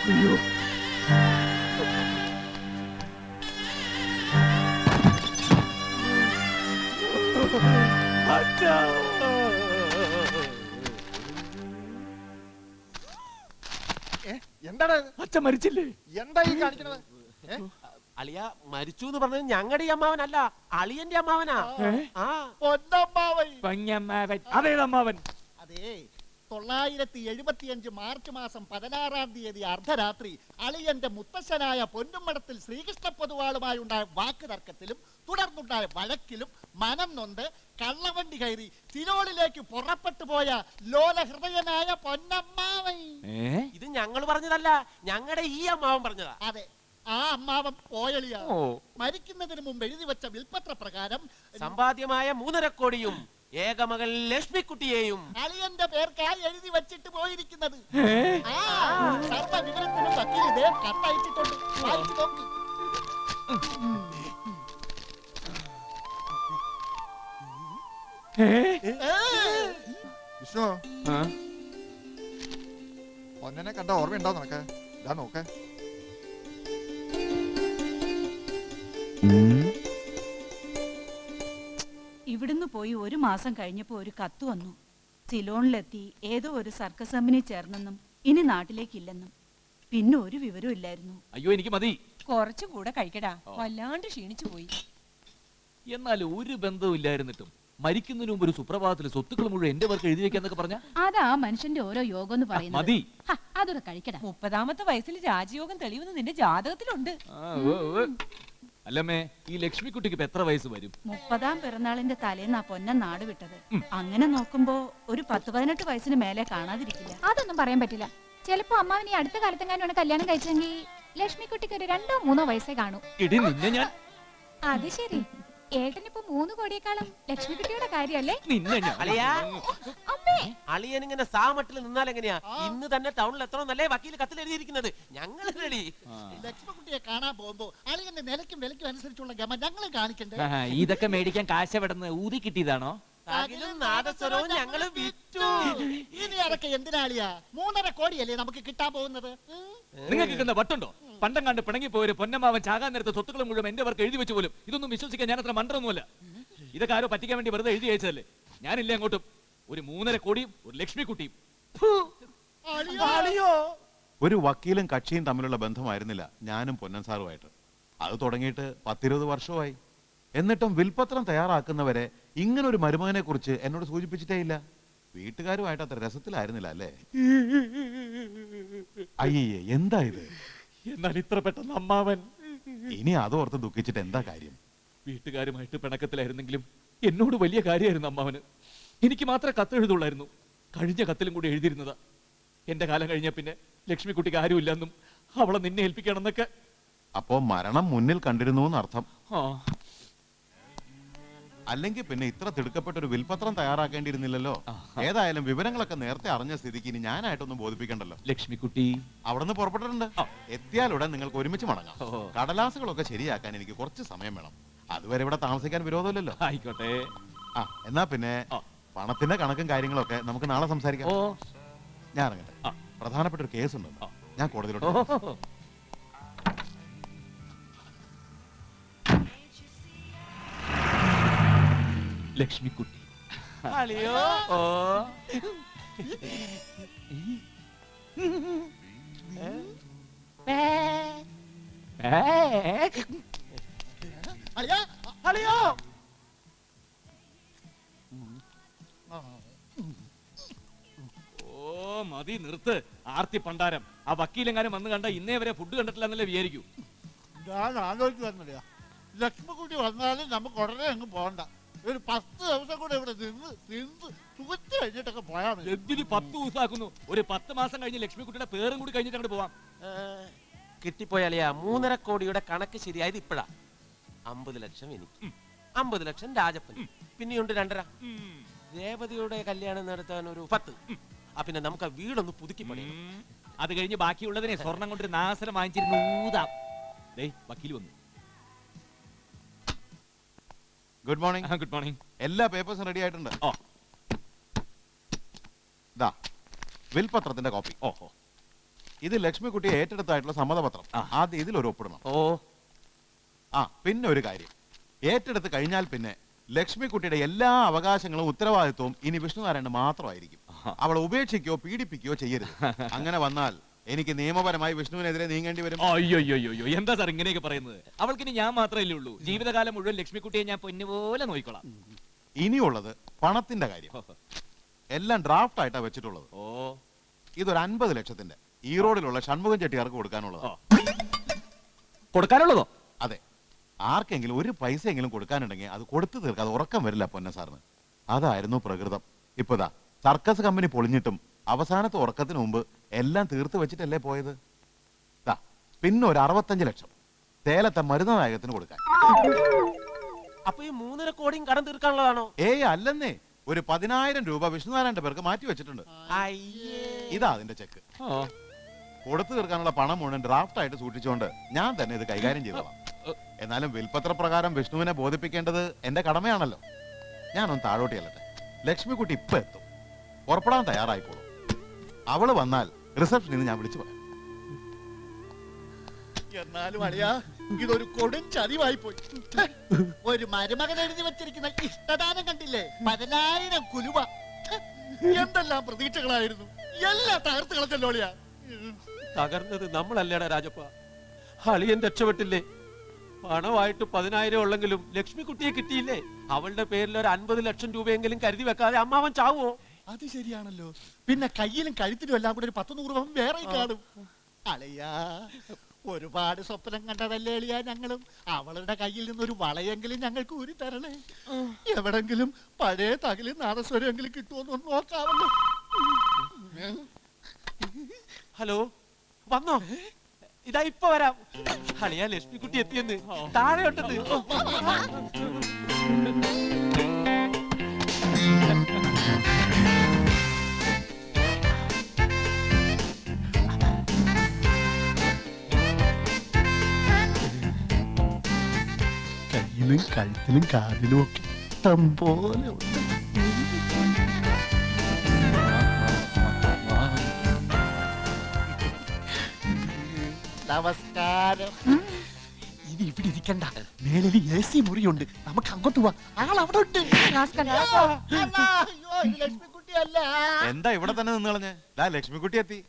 അയ്യോ എന്താണ് അച്ഛൻ മരിച്ചില്ലേ? എന്താ ഈ കാണിക്കണത്? അളിയ മരിച്ചു എന്ന് പറഞ്ഞത് ഞങ്ങളുടെ ഈ അമ്മാവനല്ല, അളിയന്റെ അമ്മാവനാ. പൊന്നമ്മാവൻ. അതേതമ്മാവൻ? അതേ 975 മാർച്ച് മാസം 16-ാം തീയതി അർദ്ധരാത്രി അളിയന്റെ മുത്തശ്ശനായ പൊന്നുമടത്തിൽ ശ്രീകൃഷ്ണ പൊതുവാളുമായി ഉണ്ടായ വാക്ക് തർക്കത്തിലും തുടർന്നുണ്ടായ വഴക്കിലും മനം നൊന്ത് കള്ളവണ്ടി കയറി തിരോളിലേക്ക് പുറപ്പെട്ടു പോയ ലോലഹൃദയനായ പൊന്നമ്മാവൻ. ഇത് ഞങ്ങൾ പറഞ്ഞതല്ല, ഞങ്ങളുടെ ഈ അമ്മാവൻ പറഞ്ഞതാ. അതെ, ആ അമ്മാവൻ പോയളിയ മരിക്കുന്നതിന് മുമ്പ് എഴുതി വെച്ച വിൽപ്പത്ര പ്രകാരം സമ്പാദ്യമായ 3.5 കോടിയും ഏകമകൾ ലക്ഷ്മിക്കുട്ടിയെയും അളിയന്റെ പേർക്കായി എഴുതി വെച്ചിട്ട് പോയിരിക്കുന്നത്. സർവ വിവരത്തിനും വക്കീലിതേ കത്തയച്ചിട്ടുണ്ട്. വായിച്ചു നോക്ക്. വിഷ്ണു, പൊന്നനെ കണ്ട ഓർമ്മയുണ്ടോ നിനക്ക്? ഇതാ നോക്ക്. ഇവിടുന്ന് പോയി 1 മാസം കഴിഞ്ഞപ്പോ ഒരു കത്ത് വന്നു. സിലോണിലെത്തി ഏതോ ഒരു സർക്കസ് കമ്പനി ചേർന്നെന്നും ഇനി നാട്ടിലേക്കില്ലെന്നും. പിന്നെ ഒരു വിവരവും ഇല്ലായിരുന്നു. അയ്യോ എനിക്ക് മതി. കുറച്ചുകൂടെ കഴിക്കടാ, വല്ലാണ്ട് ക്ഷീണിച്ചു പോയി. എന്നാൽ ഒരു ബന്ധവും ഇല്ലായിരുന്നിട്ടും മരിക്കുന്നതിന് മുമ്പ് ഒരു സുപ്രഭാതത്തിൽ സ്വത്തുക്കൾ മുഴുവൻ എന്റെ പേർക്ക് എഴുതി വെക്കാന്നൊക്കെ പറഞ്ഞ അതാ മനുഷ്യന്റെ ഓരോ യോഗം എന്ന് പറയുന്നത്. മതി. അതൊക്കെ കഴിക്കടാ. 30-ാമത്തെ വയസ്സിൽ രാജയോഗം തെളിയുമെന്ന് നിന്റെ ജാതകത്തിലുണ്ട്. അല്ലമ്മേ, ഈ ലക്ഷ്മിക്കുട്ടിക്ക് ഇപ്പൊ എത്ര വയസ്സ് വരും? 30-ാം പിറന്നാളിന്റെ തലേന്നാ പൊന്നൻ നാട് വിട്ടത്. അങ്ങനെ നോക്കുമ്പോ ഒരു 10-18 വയസ്സിന് മേലെ കാണാതിരിക്കില്ല. അതൊന്നും പറയാൻ പറ്റില്ല. ചിലപ്പോ അമ്മാവിനെ അടുത്ത കാലത്തെങ്ങാനും കല്യാണം കഴിച്ചെങ്കിൽ ലക്ഷ്മിക്കുട്ടിക്ക് ഒരു 2-3 വയസ്സേ കാണൂ. ഇടി നിന്നെ ഞാൻ. അത് ശരി, ഏട്ടനിപ്പോ 3 കോടിയേക്കാളും ലക്ഷ്മിക്കുട്ടിയുടെ കാര്യല്ലേ? അളിയൻ ഇങ്ങനെ സാമട്ടിൽ നിന്നാൽ എങ്ങനെയാ? ഇന്ന് തന്നെ ടൗണിൽ എത്ര നല്ല വക്കീൽ കത്തിൽ എഴുതിയിരിക്കുന്നത്. ഞങ്ങൾ റെഡി. ലക്ഷ്മിക്കുട്ടിയെ കാണാൻ പോകുമ്പോ അളിയന്റെ നിലയ്ക്കും വിലയ്ക്കും അനുസരിച്ചുള്ള ഗമ ഞങ്ങൾ കാണിക്കണ്ടേ? ഇതൊക്കെ മേടിക്കാൻ കാശ് എവിടുന്ന് ഊതി കിട്ടിയതാണോ? ഞങ്ങള് വിറ്റു. ഇനി അതൊക്കെ എന്തിനാളിയാ? 3.5 കോടിയല്ലേ നമുക്ക് കിട്ടാൻ പോകുന്നത്. നിങ്ങൾക്ക് കിട്ടുന്ന വട്ടുണ്ടോ? പണ്ടം കണ്ട് പിണങ്ങി പോയൊരു പൊന്നമ്മാവൻ ചാകാൻ നേരത്തെ സ്വത്തുക്കൾ മുഴുവൻ എന്റെ പേർക്ക് എഴുതി വെച്ച് പോലും ഇതൊന്നും വിശ്വസിക്കാൻ ഞാൻ അത്ര മണ്ടൊന്നുമല്ല. ഇതൊക്കെ ആരോ പറ്റിക്കാൻ വേണ്ടി വെറുതെ എഴുതി അയച്ചതല്ലേ. ഞാനില്ലേ അങ്ങോട്ടും ഒരു 3.5 കോടിയും ഒരു ലക്ഷ്മിക്കുട്ടിയും. ഒരു വക്കീലും കക്ഷിയും തമ്മിലുള്ള ബന്ധമായിരുന്നില്ല ഞാനും പൊന്നൻ സാറുമായിട്ട്. അത് തുടങ്ങിയിട്ട് 10-20 വർഷമായി. എന്നിട്ടും വിൽപത്രം തയ്യാറാക്കുന്നവരെ ഇങ്ങനൊരു മരുമകനെ കുറിച്ച് എന്നോട് സൂചിപ്പിച്ചിട്ടേ ഇല്ല. വീട്ടുകാരുമായിട്ട് അത്ര രസത്തിലായിരുന്നില്ല അല്ലേ? അയ്യേ, എന്താ ഇത്? എന്നാൽ ഇത്ര പെട്ടെന്ന് അമ്മാവൻ. ഇനി അതോർത്ത് ദുഃഖിച്ചിട്ട് എന്താ കാര്യം? വീട്ടുകാരുമായിട്ട് പിണക്കത്തിലായിരുന്നെങ്കിലും എന്നോട് വലിയ കാര്യമായിരുന്നു അമ്മാവന്. എനിക്ക് മാത്രമേ കത്തെഴുതുള്ളായിരുന്നു. കഴിഞ്ഞ കത്തിലും കൂടി എഴുതിയിരുന്നതാ. എന്റെ കാലം കഴിഞ്ഞ പിന്നെ ലക്ഷ്മിക്കുട്ടിക്ക് ആരുമില്ലെന്നും അവളെ നിന്നെ ഏൽപ്പിക്കണമെന്നൊക്കെ. അപ്പോ മരണം മുന്നിൽ കണ്ടിരുന്നു എന്നർത്ഥം. അല്ലെങ്കിൽ പിന്നെ ഇത്ര തിടുക്കപ്പെട്ട ഒരു വിൽപത്രം തയ്യാറാക്കേണ്ടിയിരുന്നില്ലല്ലോ. ഏതായാലും വിവരങ്ങളൊക്കെ നേരത്തെ അറിഞ്ഞ സ്ഥിതിക്ക് ഇനി ഞാനായിട്ടൊന്നും ബോധിപ്പിക്കണ്ടല്ലോ. ലക്ഷ്മിക്കുട്ടി അവിടെ നിന്ന് പുറപ്പെട്ടിട്ടുണ്ട്. എത്തിയാലുടൻ നിങ്ങൾക്ക് ഒരുമിച്ച് മടങ്ങാം. കടലാസുകളൊക്കെ ശരിയാക്കാൻ എനിക്ക് കുറച്ച് സമയം വേണം. അതുവരെ ഇവിടെ താമസിക്കാൻ വിരോധമില്ലല്ലോ. ആയിക്കോട്ടെ. എന്നാ പിന്നെ പണത്തിന്റെ കണക്കും കാര്യങ്ങളൊക്കെ നമുക്ക് നാളെ സംസാരിക്കാം. ഞാൻ ഇറങ്ങട്ടെ. പ്രധാനപ്പെട്ട ഒരു കേസ് ഉണ്ട്, ഞാൻ കോടതിയിലോട്ട്. ലക്ഷ്മിക്കുട്ടി. അളിയോ അളിയോ മതി, നിർത്ത്. ആർത്തി പണ്ടാരം. ആ വക്കീലെങ്ങാനും വന്ന് കണ്ട ഇന്നേ വരെ ഫുഡ് കണ്ടിട്ടില്ല എന്നല്ലേ വിചാരിക്കൂ. ഞാൻ ആലോചിച്ച് വന്നില്ല. ലക്ഷ്മിക്കുട്ടി വന്നാലും നമുക്ക് ഉടനെ അങ്ങ് പോകണ്ട. ഒരു 10 ദിവസം കൂടെ ഇവിടെ നിന്ന് സുഖത്ത് കഴിഞ്ഞിട്ടൊക്കെ പോയാൽ മതി. എന്തിന് 10 ദിവസമാക്കുന്നു? ഒരു 10 മാസം കഴിഞ്ഞ് ലക്ഷ്മിക്കുട്ടിയുടെ പേരും കൂടി കഴിഞ്ഞിട്ട് അങ്ങോട്ട് പോവാം. കിട്ടിപ്പോയാലിയാ 3.5 കോടിയുടെ കണക്ക് ശരിയായത് ഇപ്പഴാ. 50 ലക്ഷം എനിക്ക്, 50 ലക്ഷം രാജപ്പൻ, പിന്നെയുണ്ട് 2.5. രേവതിയുടെ കല്യാണം നടത്താൻ ഒരു 10. പിന്നെ നമുക്ക് ആ വീടൊന്ന് പുതുക്കി പണിയണം. അത് കഴിഞ്ഞ് ബാക്കിയുള്ളതിനെ സ്വർണം കൊണ്ടൊരു നാസരം വാങ്ങിച്ചിരുന്നു ഊതാം. വക്കീൽ വന്നു. Good morning. Good morning. എല്ലാ പേപ്പേഴ്സും റെഡി ആയിട്ടുണ്ട്. ദാ വിൽപത്രത്തിന്റെ കോപ്പി. ഓഹോ. ഇത് ലക്ഷ്മിക്കുട്ടിയെ ഏറ്റെടുത്തായിട്ടുള്ള സമ്മതപത്രം. ആ. ആദ്യം ഇതിലൊരു ഒപ്പിടണം. ഓ. പിന്നെ ഒരു കാര്യം, ഏറ്റെടുത്ത് കഴിഞ്ഞാൽ പിന്നെ ലക്ഷ്മിക്കുട്ടിയുടെ എല്ലാ അവകാശങ്ങളും ഉത്തരവാദിത്വവും ഇനി വിഷ്ണുനാരായണന് മാത്രമായിരിക്കും. അവളെ ഉപേക്ഷിക്കോ പീഡിപ്പിക്കുകയോ ചെയ്യരുത്. അങ്ങനെ വന്നാൽ എനിക്ക് നിയമപരമായി വിഷ്ണുവിനെതിരെ നീങ്ങേണ്ടി വരും. അയ്യോ എന്താ സാർ ഇങ്ങനെയൊക്കെ പറയുന്നത്? അവൾക്കിനി ഞാൻ മാത്രമല്ലേ ഉള്ളൂ. ജീവിതകാലം മുഴുവൻ ലക്ഷ്മിക്കുട്ടിയെ ഞാൻ പൊന്നുപോലെ നോക്കിക്കോളാം. ഇനിയുള്ളത് പണത്തിന്റെ കാര്യം. എല്ലാം ഡ്രാഫ്റ്റ് ആയിട്ടാ വെച്ചിട്ടുള്ളത്. ഓ. ഇതൊരു 50 ലക്ഷത്തിന്റെ ഈറോഡിലുള്ള ഷൺമുഖം ചെട്ടിയാർക്ക് കൊടുക്കാനുള്ളത്. കൊടുക്കാനുള്ളതോ? അതെ. ആർക്കെങ്കിലും ഒരു പൈസയെങ്കിലും കൊടുക്കാനുണ്ടെങ്കിൽ അത് കൊടുത്തു തീർക്കാതെ ഉറക്കം വരില്ല പൊന്ന സാറിന്. അതായിരുന്നു പ്രകൃതം. ഇപ്പതാ സർക്കസ് കമ്പനി പൊളിഞ്ഞിട്ടും അവസാനത്തെ ഉറക്കത്തിന് മുമ്പ് എല്ലാം തീർത്ത് വെച്ചിട്ടല്ലേ പോയത്. പിന്നെ ഒരു 65 ലക്ഷം തേലത്തെ മരുന്ന് നായകത്തിന് കൊടുക്കാൻ. അപ്പൊ ഈ 3.5 കോടിയും കടം തീർക്കാനുള്ളതാണോ? അല്ലെന്നേ, ഒരു 10,000 രൂപ വിഷ്ണുനാരായണന്റെ പേർക്ക് മാറ്റി വെച്ചിട്ടുണ്ട്. ഇതാ അതിന്റെ ചെക്ക്. കൊടുത്തു തീർക്കാനുള്ള പണം മുഴുവൻ ഡ്രാഫ്റ്റ് ആയിട്ട് സൂക്ഷിച്ചുകൊണ്ട് ഞാൻ തന്നെ ഇത് കൈകാര്യം ചെയ്തോളാം. എന്നാലും വിൽപത്ര പ്രകാരം വിഷ്ണുവിനെ ബോധിപ്പിക്കേണ്ടത് എന്റെ കടമയാണല്ലോ. ഞാനൊന്ന് താഴോട്ട് ചെല്ലട്ടെ. ലക്ഷ്മിക്കുട്ടി ഇപ്പൊ എത്തും. പുറപ്പെടാൻ തയ്യാറായിക്കോളും. അവള് വന്നാൽ റിസപ്ഷനിൽ നിന്ന് ഞാൻ വിളിച്ചു പറയാം. എന്നാലും അളിയാ, ഇതൊരു കൊടും ചതിവായി പോയി. ഒരു മരുമകൻ എഴുതി വെച്ചിരിക്കുന്ന ഇഷ്ടദാനം കണ്ടില്ലേ? 10,000 കുലുവ. എന്തെല്ലാം പ്രതീക്ഷകളായിരുന്നു. എല്ലാം തകർത്ത് കളഞ്ഞല്ലോ അളിയാ. തകർന്നത് നമ്മളല്ലേടാ രാജപ്പ. അളിയൻ രക്ഷപ്പെട്ടില്ലേ? പണമായിട്ട് 10,000 ഉള്ളെങ്കിലും ലക്ഷ്മിക്കുട്ടിയെ കിട്ടിയില്ലേ? അവളുടെ പേരിൽ ഒരു 50 ലക്ഷം രൂപയെങ്കിലും കരുതി വെക്കാതെ അമ്മാവൻ ചാവോ? അത് ശരിയാണല്ലോ. പിന്നെ കയ്യിലും കഴുത്തിലും എല്ലാം കൂടെ ഒരു 10-100 പവൻ വേറെ കാണും. അളിയാ, ഒരുപാട് സ്വപ്നം കണ്ടതല്ലേ അളിയാ ഞങ്ങളും. അവളുടെ കയ്യിൽ നിന്നൊരു വളയെങ്കിലും ഞങ്ങൾക്ക് ഊരി തരണേ. എവിടെങ്കിലും പഴയ തകിലും നാദസ്വരമെങ്കിലും കിട്ടുമോന്ന് നോക്കാമല്ലോ. ഹലോ, വന്നോ? ഇതാ ഇപ്പൊ വരാം. അളിയാ, ലക്ഷ്മിക്കുട്ടി എത്തിയെന്ന്. താഴെ ഉണ്ടെന്ന്. കയ്യിലും കഴുത്തിലും കാലിലും ഒക്കെ ഇഷ്ടം പോലെ ഉണ്ട്. നമസ്കാരം. ഇനി ഇവിടെ ഇരിക്കണ്ട, മേളിൽ AC മുറിയുണ്ട്. നമുക്ക് അങ്ങോട്ട് പോവാം. ആൾ അവിടെ ഉണ്ട്. ലക്ഷ്മിക്കുട്ടിയല്ല. എന്താ ഇവിടെ തന്നെ നിന്ന് കളഞ്ഞേ? ലക്ഷ്മിക്കുട്ടി എത്തി.